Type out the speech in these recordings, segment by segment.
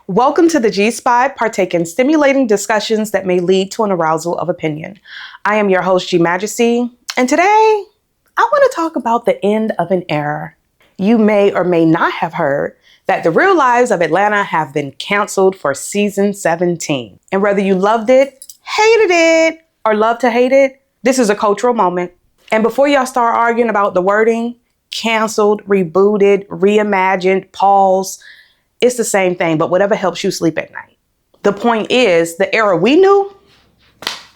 Welcome to the G-Spot, partake in stimulating discussions that may lead to an arousal of opinion. I am your host, Majesty, and today I want to talk about the end of an era. You may or may not have heard that the Real Lives of Atlanta have been canceled for season 17. And whether you loved it, hated it, or love to hate it, this is a cultural moment. And before y'all start arguing about the wording, canceled, rebooted, reimagined, paused, it's the same thing, but whatever helps you sleep at night. The point is, the era we knew,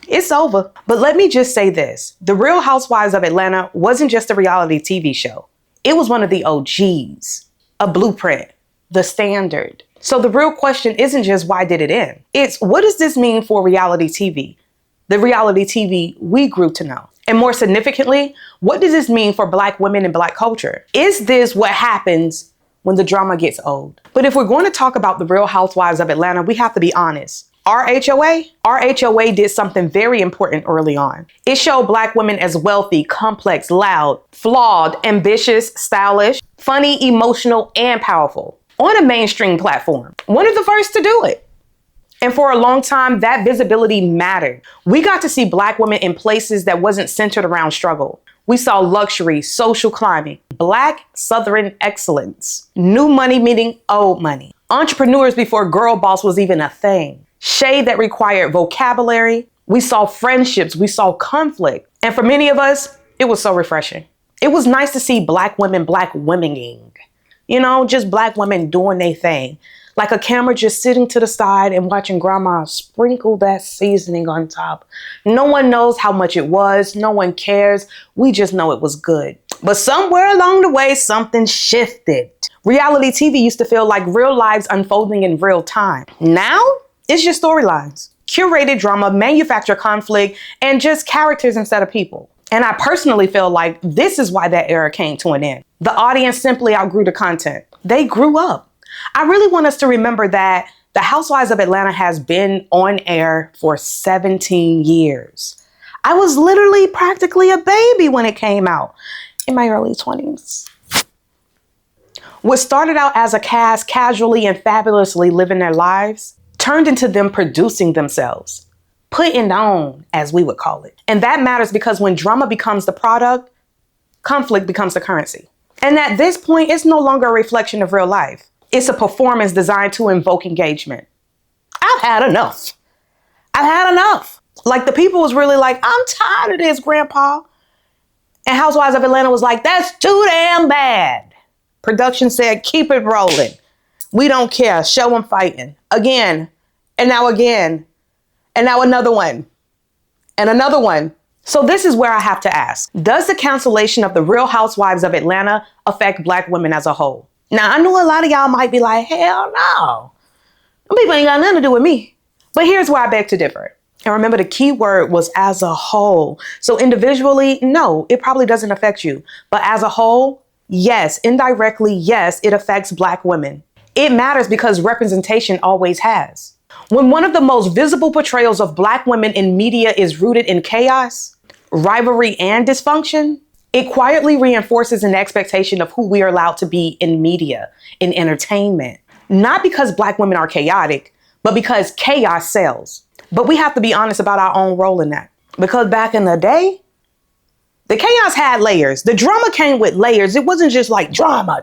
it's over. But let me just say this. The Real Housewives of Atlanta wasn't just a reality TV show. It was one of the OGs, a blueprint, the standard. So the real question isn't just why did it end? It's what does this mean for reality TV? The reality TV we grew to know. And more significantly, what does this mean for Black women and Black culture? Is this what happens when the drama gets old? But if we're going to talk about the Real Housewives of Atlanta, we have to be honest. Our HOA did something very important early on. It showed Black women as wealthy, complex, loud, flawed, ambitious, stylish, funny, emotional, and powerful on a mainstream platform. One of the first to do it. And for a long time, that visibility mattered. We got to see Black women in places that wasn't centered around struggle. We saw luxury, social climbing, Black Southern excellence, new money meeting old money, entrepreneurs before girl boss was even a thing, shade that required vocabulary. We saw friendships, we saw conflict. And for many of us, it was so refreshing. It was nice to see Black womening, just Black women doing their thing. Like a camera just sitting to the side and watching grandma sprinkle that seasoning on top. No one knows how much it was. No one cares. We just know it was good. But somewhere along the way, something shifted. Reality TV used to feel like real lives unfolding in real time. Now, it's just storylines, curated drama, manufactured conflict, and just characters instead of people. And I personally feel like this is why that era came to an end. The audience simply outgrew the content. They grew up. I really want us to remember that the Housewives of Atlanta has been on air for 17 years. I was literally practically a baby when it came out in my early 20s. What started out as a cast casually and fabulously living their lives turned into them producing themselves, putting on, as we would call it. And that matters because when drama becomes the product, conflict becomes the currency. And at this point, it's no longer a reflection of real life. It's a performance designed to invoke engagement. I've had enough. Like the people was really like, I'm tired of this, Grandpa. And Housewives of Atlanta was like, that's too damn bad. Production said, keep it rolling. We don't care. Show them fighting. Again. And now again. And now another one. And another one. So this is where I have to ask, does the cancellation of the Real Housewives of Atlanta affect Black women as a whole? Now, I know a lot of y'all might be like, hell no. Them people ain't got nothing to do with me. But here's where I beg to differ. And remember, the key word was as a whole. So individually, no, it probably doesn't affect you. But as a whole, yes, indirectly, yes, it affects Black women. It matters because representation always has. When one of the most visible portrayals of Black women in media is rooted in chaos, rivalry, and dysfunction, it quietly reinforces an expectation of who we are allowed to be in media, in entertainment. Not because Black women are chaotic, but because chaos sells. But we have to be honest about our own role in that. Because back in the day, the chaos had layers. The drama came with layers. It wasn't just like drama.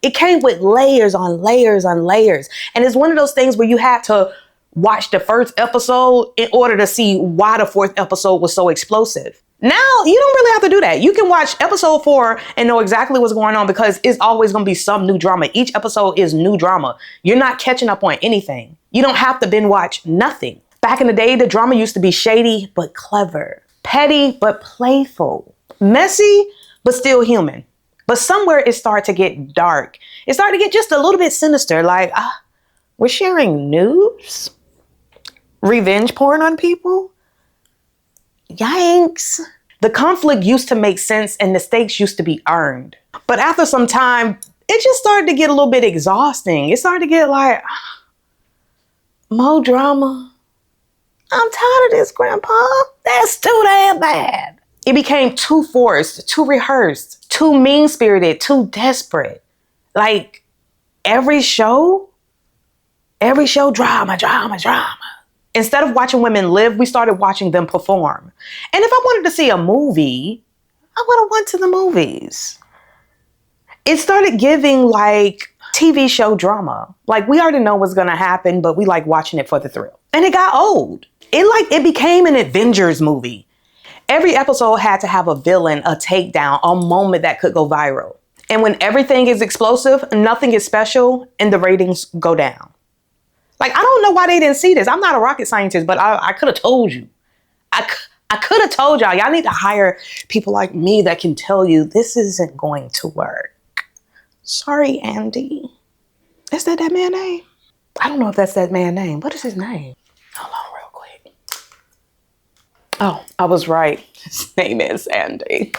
It came with layers on layers on layers. And it's one of those things where you had to watch the first episode in order to see why the fourth episode was so explosive. Now, you don't really have to do that. You can watch episode 4 and know exactly what's going on because it's always going to be some new drama. Each episode is new drama. You're not catching up on anything. You don't have to binge watch nothing. Back in the day, the drama used to be shady but clever, petty but playful, messy but still human. But somewhere it started to get dark. It started to get just a little bit sinister, like, we're sharing news? Revenge porn on people? Yikes. The conflict used to make sense and the stakes used to be earned. But after some time, it just started to get a little bit exhausting. It started to get like, more drama. I'm tired of this, Grandpa. That's too damn bad. It became too forced, too rehearsed, too mean-spirited, too desperate. Like every show Every show, drama, drama, drama. Instead of watching women live, we started watching them perform. And if I wanted to see a movie, I would have went to the movies. It started giving like TV show drama. Like we already know what's gonna happen, but we like watching it for the thrill. And it got old. It became an Avengers movie. Every episode had to have a villain, a takedown, a moment that could go viral. And when everything is explosive, nothing is special, and the ratings go down. Like, I don't know why they didn't see this. I'm not a rocket scientist, but I could have told you. I could have told y'all. Y'all need to hire people like me that can tell you this isn't going to work. Sorry, Andy. Is that man's name? I don't know if that's that man's name. What is his name? Hold on real quick. Oh, I was right. His name is Andy.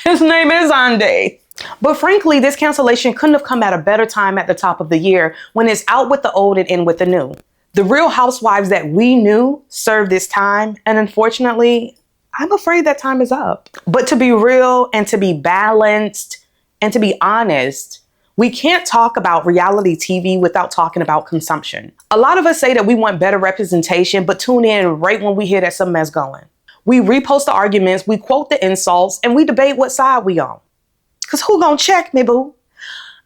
His name is Andy. But frankly, this cancellation couldn't have come at a better time at the top of the year when it's out with the old and in with the new. The Real Housewives that we knew served this time, and unfortunately, I'm afraid that time is up. But to be real and to be balanced and to be honest, we can't talk about reality TV without talking about consumption. A lot of us say that we want better representation, but tune in right when we hear that something is going. We repost the arguments, we quote the insults, and we debate what side we on. Cause who gonna check me, boo?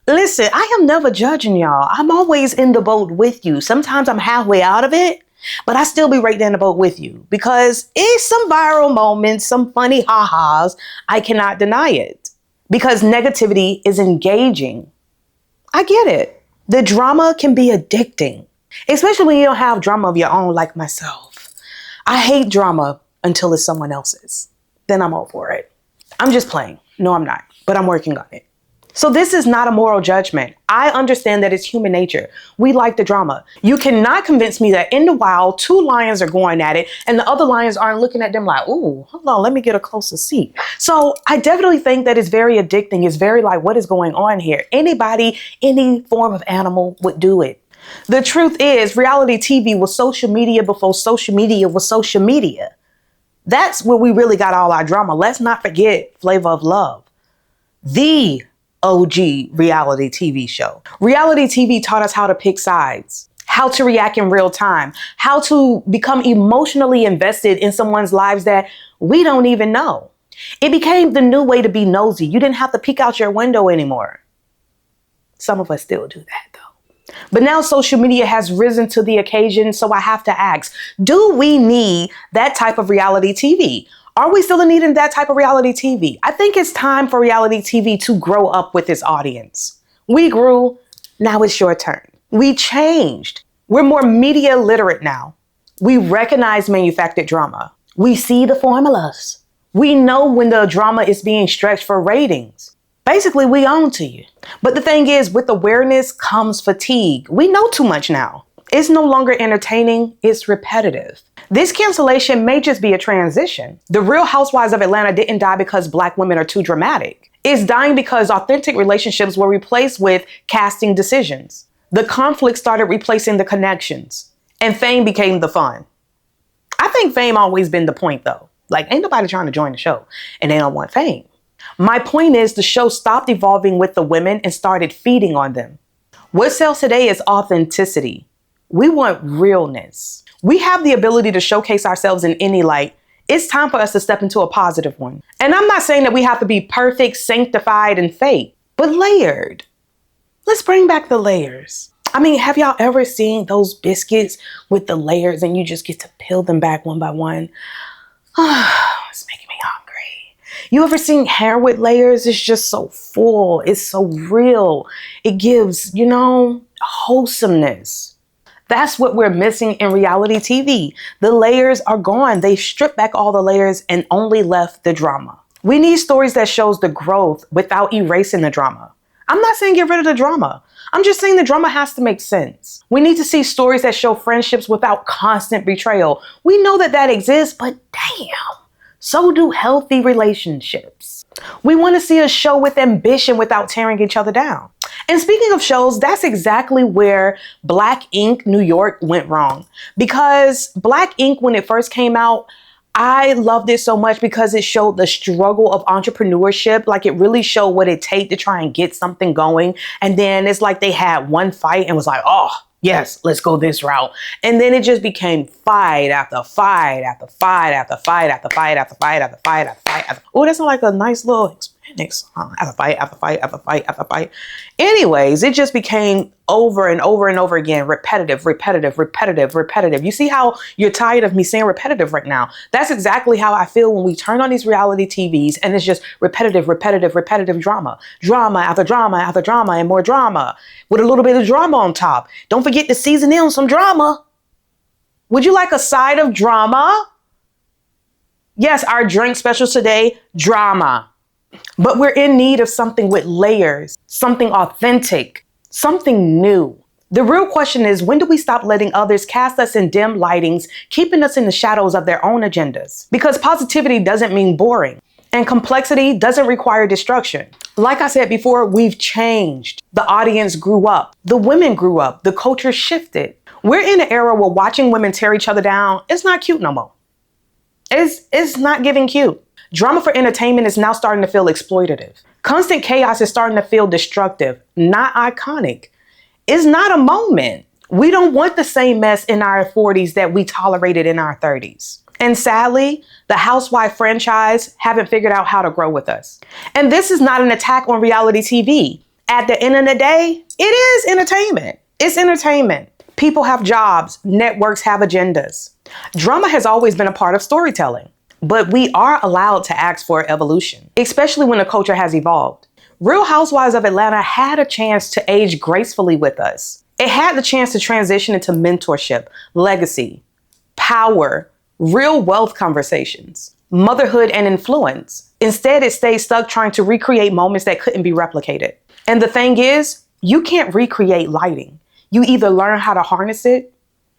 Listen, I am never judging y'all. I'm always in the boat with you. Sometimes I'm halfway out of it, but I still be right there in the boat with you because it's some viral moments, some funny ha-has. I cannot deny it because negativity is engaging. I get it. The drama can be addicting, especially when you don't have drama of your own like myself. I hate drama until it's someone else's. Then I'm all for it. I'm just playing. No, I'm not, but I'm working on it. So this is not a moral judgment. I understand that it's human nature. We like the drama. You cannot convince me that in the wild, two lions are going at it and the other lions aren't looking at them like, ooh, hold on, let me get a closer seat. So I definitely think that it's very addicting. It's very like, what is going on here? Anybody, any form of animal would do it. The truth is, reality TV was social media before social media was social media. That's where we really got all our drama. Let's not forget Flavor of Love, the OG reality TV show. Reality TV taught us how to pick sides, how to react in real time, how to become emotionally invested in someone's lives that we don't even know. It became the new way to be nosy. You didn't have to peek out your window anymore. Some of us still do that though. But now social media has risen to the occasion, so I have to ask, do we need that type of reality TV? Are we still in need of that type of reality TV? I think it's time for reality TV to grow up with its audience. We grew, now it's your turn. We changed. We're more media literate now. We recognize manufactured drama. We see the formulas. We know when the drama is being stretched for ratings. Basically, we own to you. But the thing is, with awareness comes fatigue. We know too much now. It's no longer entertaining, it's repetitive. This cancellation may just be a transition. The Real Housewives of Atlanta didn't die because Black women are too dramatic. It's dying because authentic relationships were replaced with casting decisions. The conflict started replacing the connections, and fame became the fun. I think fame always been the point though. Like, ain't nobody trying to join the show and they don't want fame. My point is the show stopped evolving with the women and started feeding on them. What sells today is authenticity. We want realness. We have the ability to showcase ourselves in any light. It's time for us to step into a positive one. And I'm not saying that we have to be perfect, sanctified, and fake, but layered. Let's bring back the layers. I mean, have y'all ever seen those biscuits with the layers and you just get to peel them back one by one? It's making me hungry. You ever seen hair with layers? It's just so full. It's so real. It gives, wholesomeness. That's what we're missing in reality TV. The layers are gone. They stripped back all the layers and only left the drama. We need stories that shows the growth without erasing the drama. I'm not saying get rid of the drama. I'm just saying the drama has to make sense. We need to see stories that show friendships without constant betrayal. We know that that exists, but damn, so do healthy relationships. We want to see a show with ambition without tearing each other down. And speaking of shows, that's exactly where Black Ink New York went wrong. Because Black Ink, when it first came out, I loved it so much because it showed the struggle of entrepreneurship. Like, it really showed what it takes to try and get something going. And then it's like they had one fight and was like, oh, Yes, let's go this route. And then it just became fight after fight after fight after fight after fight after fight after fight after fight. Oh, that's not like a nice little Hispanic song. After fight after fight after fight after fight. Anyways, it just became over and over and over again. Repetitive. You see how you're tired of me saying repetitive right now? That's exactly how I feel when we turn on these reality TVs and it's just repetitive drama. Drama after drama after drama and more drama with a little bit of drama on top. Don't forget to season in some drama. Would you like a side of drama? Yes, our drink specials today, drama. But we're in need of something with layers, something authentic, something new. The real question is, when do we stop letting others cast us in dim lightings, keeping us in the shadows of their own agendas? Because positivity doesn't mean boring, and complexity doesn't require destruction. Like I said before, we've changed. The audience grew up. The women grew up. The culture shifted. We're in an era where watching women tear each other down, it's not cute no more. It's not giving cute. Drama for entertainment is now starting to feel exploitative. Constant chaos is starting to feel destructive, not iconic. It's not a moment. We don't want the same mess in our 40s that we tolerated in our 30s. And sadly, the Housewife franchise haven't figured out how to grow with us. And this is not an attack on reality TV. At the end of the day, it is entertainment. It's entertainment. People have jobs. Networks have agendas. Drama has always been a part of storytelling. But we are allowed to ask for evolution, especially when the culture has evolved. Real Housewives of Atlanta had a chance to age gracefully with us. It had the chance to transition into mentorship, legacy, power, real wealth conversations, motherhood, and influence. Instead, it stayed stuck trying to recreate moments that couldn't be replicated. And the thing is, you can't recreate lighting. You either learn how to harness it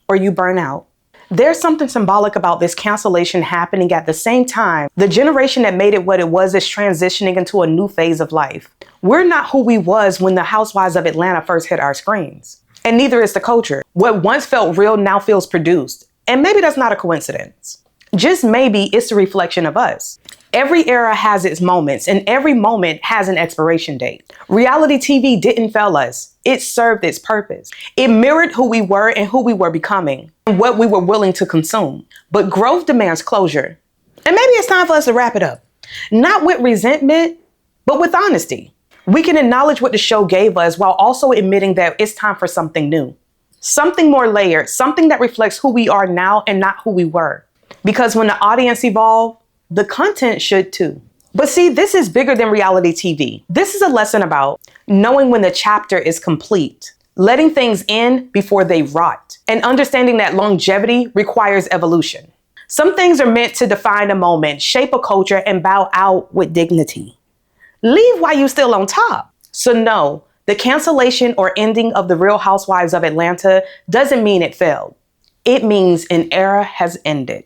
or you burn out. There's something symbolic about this cancellation happening at the same time the generation that made it what it was is transitioning into a new phase of life. We're not who we was when the Housewives of Atlanta first hit our screens. And neither is the culture. What once felt real now feels produced. And maybe that's not a coincidence. Just maybe it's a reflection of us. Every era has its moments, and every moment has an expiration date. Reality TV didn't fail us. It served its purpose. It mirrored who we were and who we were becoming, and what we were willing to consume. But growth demands closure. And maybe it's time for us to wrap it up. Not with resentment, but with honesty. We can acknowledge what the show gave us while also admitting that it's time for something new. Something more layered, something that reflects who we are now and not who we were. Because when the audience evolves, the content should too. But see, this is bigger than reality TV. This is a lesson about knowing when the chapter is complete, letting things end before they rot, and understanding that longevity requires evolution. Some things are meant to define a moment, shape a culture, and bow out with dignity. Leave while you're still on top. So no, the cancellation or ending of the Real Housewives of Atlanta doesn't mean it failed. It means an era has ended.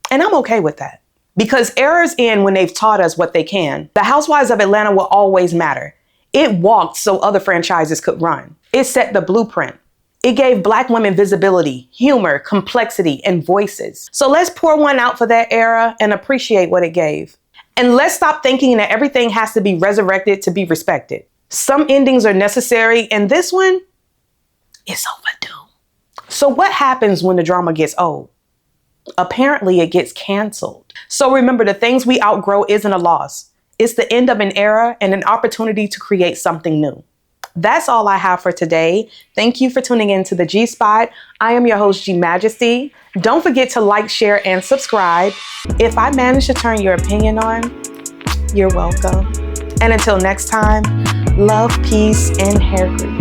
And I'm okay with that. Because eras end when they've taught us what they can. The Housewives of Atlanta will always matter. It walked so other franchises could run. It set the blueprint. It gave Black women visibility, humor, complexity, and voices. So let's pour one out for that era and appreciate what it gave. And let's stop thinking that everything has to be resurrected to be respected. Some endings are necessary, and this one is overdue. So what happens when the drama gets old? Apparently, it gets canceled. So remember, the things we outgrow isn't a loss. It's the end of an era and an opportunity to create something new. That's all I have for today. Thank you for tuning in to the G Spot. I am your host, G Majesty. Don't forget to like, share, and subscribe. If I manage to turn your opinion on, you're welcome. And until next time, love, peace, and hair grease.